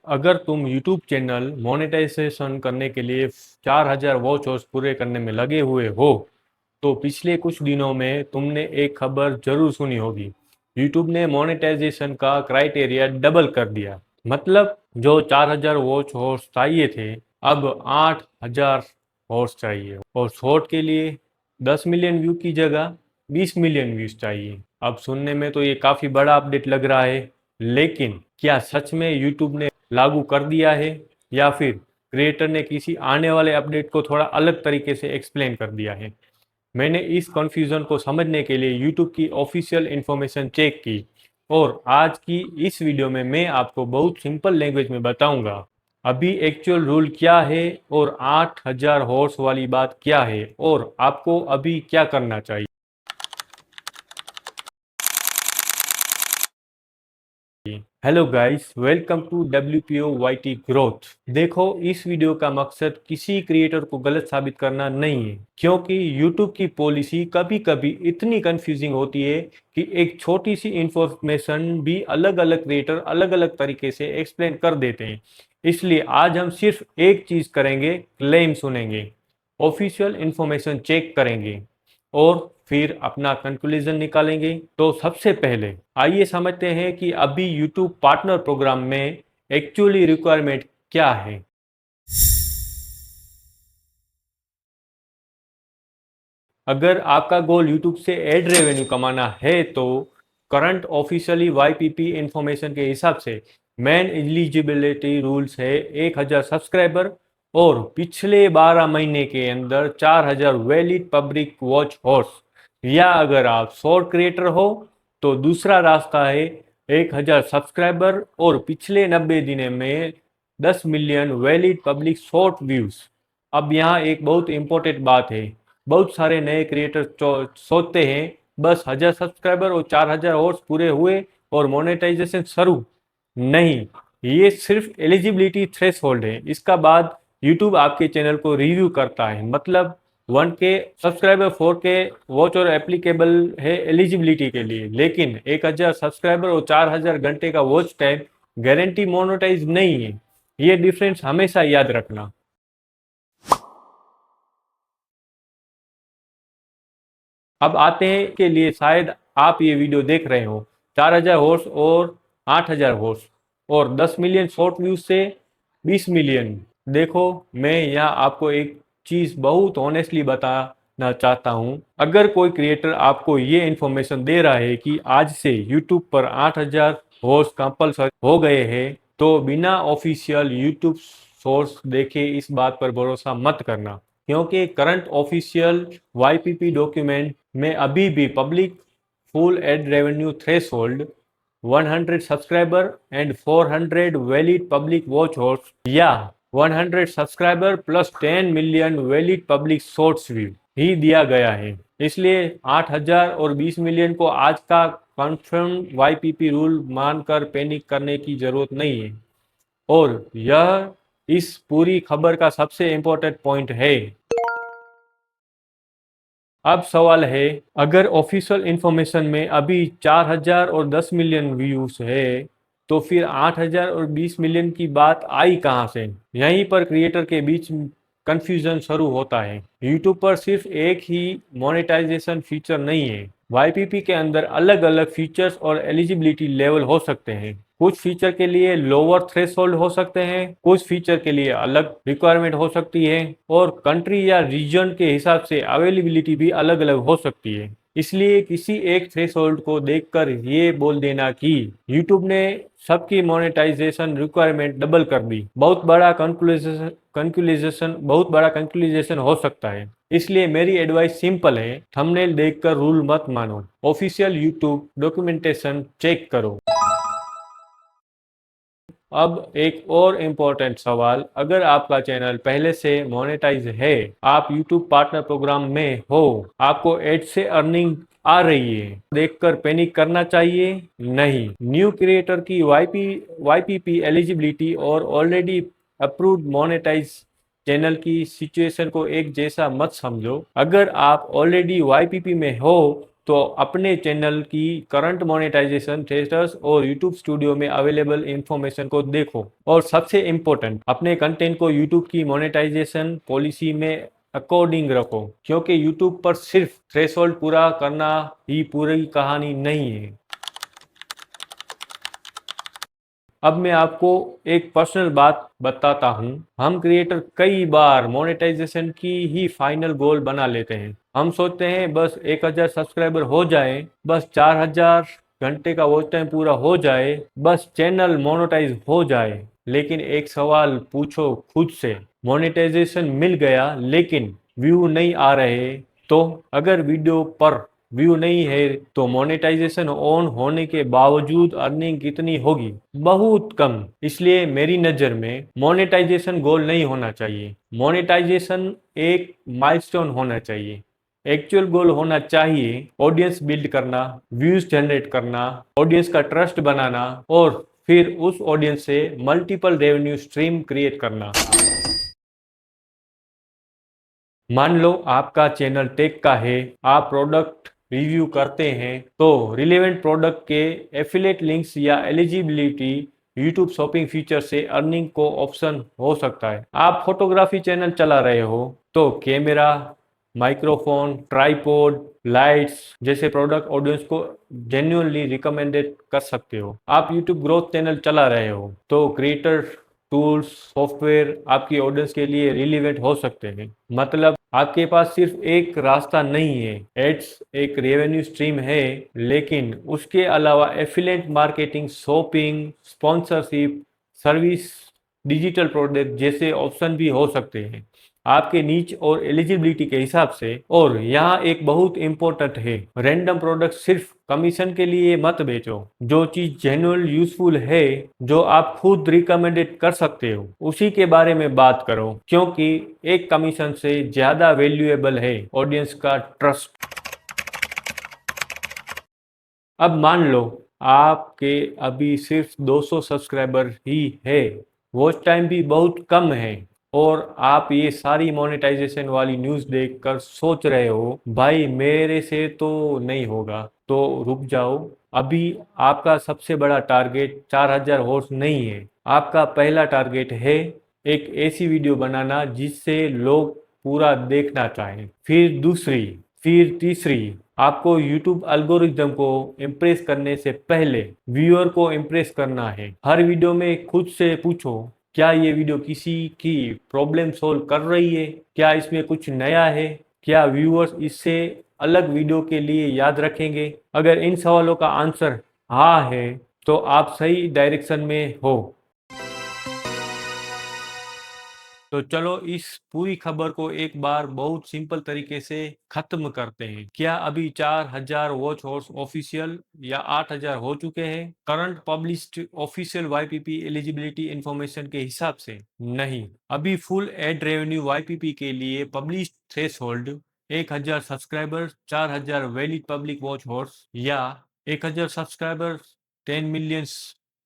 अगर तुम YouTube channel monetization करने के लिए 4000 वॉच आवर्स पूरे करने में लगे हुए हो, तो पिछले कुछ दिनों में तुमने एक खबर जरूर सुनी होगी। YouTube ने मोनेटाइजेशन का क्राइटेरिया डबल कर दिया। मतलब जो 4000 वॉच आवर्स चाहिए थे, अब 8000 हॉर्स चाहिए, और शॉर्ट के लिए 10 मिलियन व्यू की जगह 20 मिलियन व्यूज चाहिए। अब सुनने में तो ये काफी बड़ा अपडेट लग रहा है, लेकिन क्या सच में यूट्यूब ने लागू कर दिया है, या फिर क्रिएटर ने किसी आने वाले अपडेट को थोड़ा अलग तरीके से एक्सप्लेन कर दिया है? मैंने इस कंफ्यूजन को समझने के लिए यूट्यूब की ऑफिशियल इंफॉर्मेशन चेक की, और आज की इस वीडियो में मैं आपको बहुत सिंपल लैंग्वेज में बताऊंगा अभी एक्चुअल रूल क्या है, और 8000 हॉर्स वाली बात क्या है, और आपको अभी क्या करना चाहिए। Hello guys, welcome to WPO YT growth. देखो, इस वीडियो का मकसद किसी क्रिएटर को गलत साबित करना नहीं है, क्योंकि YouTube की पॉलिसी कभी कभी इतनी कंफ्यूजिंग होती है कि एक छोटी सी इंफॉर्मेशन भी अलग अलग क्रिएटर अलग अलग तरीके से एक्सप्लेन कर देते हैं। इसलिए आज हम सिर्फ एक चीज करेंगे, क्लेम सुनेंगे, ऑफिशियल इंफॉर्मेशन चेक करेंगे, और फिर अपना कंक्लूजन निकालेंगे। तो सबसे पहले आइए समझते हैं कि अभी YouTube पार्टनर प्रोग्राम में एक्चुअली रिक्वायरमेंट क्या है। अगर आपका गोल YouTube से एड रेवेन्यू कमाना है, तो करंट ऑफिशियली YPP इंफॉर्मेशन के हिसाब से मेन एलिजिबिलिटी रूल्स है 1000 सब्सक्राइबर, और पिछले 12 महीने के अंदर 4000 वैलिड पब्लिक वॉच हॉर्स, या अगर आप शॉर्ट क्रिएटर हो तो दूसरा रास्ता है 1000 सब्सक्राइबर और पिछले 90 दिनों में 10 million valid public short views. अब यहाँ एक बहुत इंपॉर्टेंट बात है। बहुत सारे नए क्रिएटर सोचते हैं बस 1000 सब्सक्राइबर और 4000 हॉर्स पूरे हुए और मोनेटाइजेशन शुरू। नहीं, ये सिर्फ एलिजिबिलिटी थ्रेशोल्ड है। इसका बाद यूट्यूब आपके चैनल को रिव्यू करता है। मतलब 1K सब्सक्राइबर 4K वॉच और एप्लीकेबल है एलिजिबिलिटी के लिए, लेकिन 1000 सब्सक्राइबर और 4000 घंटे का वॉच टाइम गारंटी मोनेटाइज नहीं है। ये डिफरेंस हमेशा याद रखना। अब आते हैं के लिए शायद आप ये वीडियो देख रहे हो 4000 हॉर्स और 8000 हॉर्स और 10 मिलियन शॉर्ट व्यूज से 20 मिलियन। देखो, मैं यहाँ आपको एक चीज बहुत ऑनेस्टली बताना चाहता हूँ। अगर कोई क्रिएटर आपको ये इन्फॉर्मेशन दे रहा है कि आज से यूट्यूब पर 8000 हॉर्स कंपलसरी हो गए हैं, तो बिना ऑफिशियल यूट्यूब सोर्स देखे इस बात पर भरोसा मत करना, क्योंकि करंट ऑफिशियल YPP डॉक्यूमेंट में अभी भी public full ad revenue threshold 100 subscriber and 400 valid public watch hours, या 100 subscriber plus 10 million valid public shorts view ही दिया गया है। इसलिए 8000 और 20 मिलियन को आज का कंफर्म YPP रूल मानकर पैनिक करने की जरूरत नहीं है। और यह इस पूरी खबर का सबसे इंपॉर्टेंट पॉइंट है। अब सवाल है, अगर ऑफिशियल इंफॉर्मेशन में अभी 4000 और 10 मिलियन व्यूज है, तो फिर 8000 और 20 मिलियन की बात आई कहां से? यहीं पर क्रिएटर के बीच कंफ्यूजन शुरू होता है। यूट्यूब पर सिर्फ एक ही मोनेटाइजेशन फीचर नहीं है। YPP के अंदर अलग अलग फीचर्स और एलिजिबिलिटी लेवल हो सकते हैं। कुछ फीचर के लिए लोअर थ्रेशोल्ड हो सकते हैं, कुछ फीचर के लिए अलग रिक्वायरमेंट हो सकती है, और कंट्री या रीजन के हिसाब से अवेलेबिलिटी भी अलग अलग हो सकती है। इसलिए किसी एक थ्रेशोल्ड को देखकर ये बोल देना कि YouTube ने सबकी मोनेटाइजेशन रिक्वायरमेंट डबल कर दी, बहुत बड़ा कंक्लूजन हो सकता है। इसलिए मेरी एडवाइस सिंपल है, थंबनेल देखकर रूल मत मानो, ऑफिशियल यूट्यूब डॉक्यूमेंटेशन चेक करो। अब एक और इम्पोर्टेंट सवाल, अगर आपका चैनल पहले से मोनेटाइज है, आप YouTube पार्टनर प्रोग्राम में हो, आपको एड से अर्निंग आ रही है, देखकर पैनिक करना चाहिए? नहीं। न्यू क्रिएटर की YPP एलिजिबिलिटी और ऑलरेडी अप्रूव्ड मोनेटाइज चैनल की सिचुएशन को एक जैसा मत समझो। अगर आप ऑलरेडी YPP में हो तो अपने चैनल की करंट मोनेटाइजेशन स्टेटस और यूट्यूब स्टूडियो में अवेलेबल इंफॉर्मेशन को देखो। और सबसे इम्पोर्टेंट, अपने कंटेंट को यूट्यूब की मोनेटाइजेशन पॉलिसी में अकॉर्डिंग रखो, क्योंकि यूट्यूब पर सिर्फ थ्रेशोल्ड पूरा करना ही पूरी कहानी नहीं है। अब मैं आपको एक पर्सनल बात बताता हूँ। हम क्रिएटर कई बार मोनेटाइजेशन की ही फाइनल गोल बना लेते हैं। हम सोचते हैं बस 1000 सब्सक्राइबर हो जाए, बस 4000 घंटे का वॉच टाइम पूरा हो जाए, बस चैनल मोनेटाइज हो जाए। लेकिन एक सवाल पूछो खुद से, मोनेटाइजेशन मिल गया लेकिन व्यू नहीं आ रहे, तो अगर वीडियो पर व्यू नहीं है तो मोनेटाइजेशन ऑन होने के बावजूद अर्निंग कितनी होगी? बहुत कम। इसलिए मेरी नज़र में मोनेटाइजेशन गोल नहीं होना चाहिए। मोनेटाइजेशन एक माइलस्टोन होना चाहिए। एक्चुअल गोल होना चाहिए ऑडियंस बिल्ड करना, व्यूज जनरेट करना, ऑडियंस का ट्रस्ट बनाना और फिर उस ऑडियंस से मल्टीपल रेवेन्यू स्ट्रीम क्रिएट करना। मान लो आपका चैनल टेक का है, आप प्रोडक्ट रिव्यू करते हैं, तो रिलेवेंट प्रोडक्ट के एफिलिएट लिंक्स या एलिजिबिलिटी यूट्यूब शॉपिंग फीचर से अर्निंग को ऑप्शन हो सकता है। आप फोटोग्राफी चैनल चला रहे हो तो कैमरा, माइक्रोफोन, ट्राइपॉड, लाइट्स जैसे प्रोडक्ट ऑडियंस को जेन्युइनली रिकमेंडेड कर सकते हो। आप यूट्यूब ग्रोथ चैनल चला रहे हो तो क्रिएटर टूल्स, सॉफ्टवेयर आपकी ऑडियंस के लिए रिलीवेंट हो सकते हैं। मतलब आपके पास सिर्फ एक रास्ता नहीं है। एड्स एक रेवेन्यू स्ट्रीम है, लेकिन उसके अलावा affiliate marketing, shopping, sponsorship, service, digital product जैसे ऑप्शन भी हो सकते हैं आपके नीच और एलिजिबिलिटी के हिसाब से। और यहाँ एक बहुत इंपॉर्टेंट है, रैंडम प्रोडक्ट सिर्फ कमीशन के लिए मत बेचो। जो चीज जेन्युइन यूजफुल है, जो आप खुद रिकमेंडेड कर सकते हो, उसी के बारे में बात करो, क्योंकि एक कमीशन से ज्यादा वैल्यूएबल है ऑडियंस का ट्रस्ट। अब मान लो आपके अभी सिर्फ 200 सब्सक्राइबर ही है, वॉच टाइम भी बहुत कम है, और आप ये सारी मोनेटाइजेशन वाली न्यूज़ देखकर सोच रहे हो भाई मेरे से तो नहीं होगा। तो रुक जाओ। अभी आपका सबसे बड़ा टारगेट 4000 हॉर्स नहीं है। आपका पहला टारगेट है एक ऐसी वीडियो बनाना जिससे लोग पूरा देखना चाहें, फिर दूसरी, फिर तीसरी। आपको YouTube एल्गोरिदम को इम्प्रेस करने से पहले व्यूअर को इम्प्रेस करना है। हर वीडियो में खुद से पूछो, क्या ये वीडियो किसी की प्रॉब्लम सॉल्व कर रही है? क्या इसमें कुछ नया है? क्या व्यूअर्स इससे अलग वीडियो के लिए याद रखेंगे? अगर इन सवालों का आंसर हाँ है तो आप सही डायरेक्शन में हो। तो चलो इस पूरी खबर को एक बार बहुत सिंपल तरीके से खत्म करते हैं। क्या अभी 4000 वॉच हॉर्स ऑफिशियल या 8000 हो चुके हैं current published official वाईपीपी eligibility information के हिसाब से? नहीं, अभी फुल एड रेवेन्यू वाईपीपी के लिए published threshold 1000 subscriber, 4000 valid public watch hours या 1000 subscriber, 10 million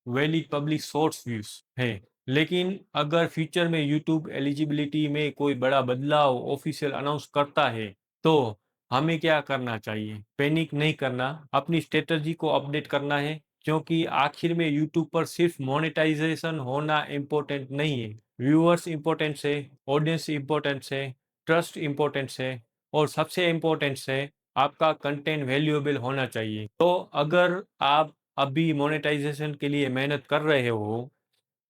valid public source views है। लेकिन अगर फ्यूचर में यूट्यूब एलिजिबिलिटी में कोई बड़ा बदलाव ऑफिशियल अनाउंस करता है तो हमें क्या करना चाहिए? पैनिक नहीं करना, अपनी स्ट्रेटजी को अपडेट करना है, क्योंकि आखिर में यूट्यूब पर सिर्फ मोनेटाइजेशन होना इम्पोर्टेंट नहीं है। व्यूअर्स इम्पोर्टेंट है, ऑडियंस इम्पोर्टेंट है, ट्रस्ट इम्पोर्टेंट है, और सबसे इम्पोर्टेंट है आपका कंटेंट वैल्यूएबल होना चाहिए। तो अगर आप अभी मोनेटाइजेशन के लिए मेहनत कर रहे हो,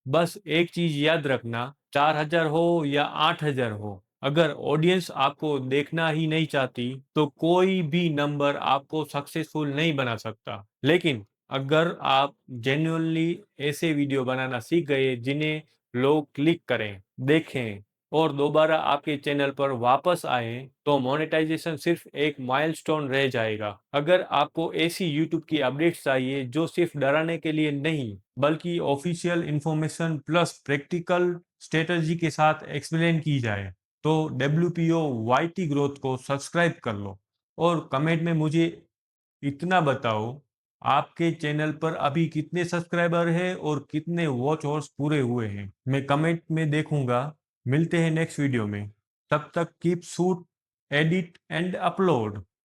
बस एक चीज याद रखना, 4000 हो या 8000 हो, अगर ऑडियंस आपको देखना ही नहीं चाहती तो कोई भी नंबर आपको सक्सेसफुल नहीं बना सकता। लेकिन अगर आप जेन्युइनली ऐसे वीडियो बनाना सीख गए जिन्हें लोग क्लिक करें, देखें और दोबारा आपके चैनल पर वापस आए, तो मोनेटाइजेशन सिर्फ एक माइलस्टोन रह जाएगा। अगर आपको ऐसी यूट्यूब की अपडेट्स चाहिए जो सिर्फ डराने के लिए नहीं बल्कि official information plus practical strategy के साथ एक्सप्लेन की जाए, तो WPO YT ग्रोथ को सब्सक्राइब कर लो और कमेंट में मुझे इतना बताओ, आपके चैनल पर अभी कितने सब्सक्राइबर हैं और कितने वॉच आवर्स पूरे हुए हैं। मैं कमेंट में देखूंगा। मिलते हैं नेक्स्ट वीडियो में। तब तक keep shoot, edit and upload.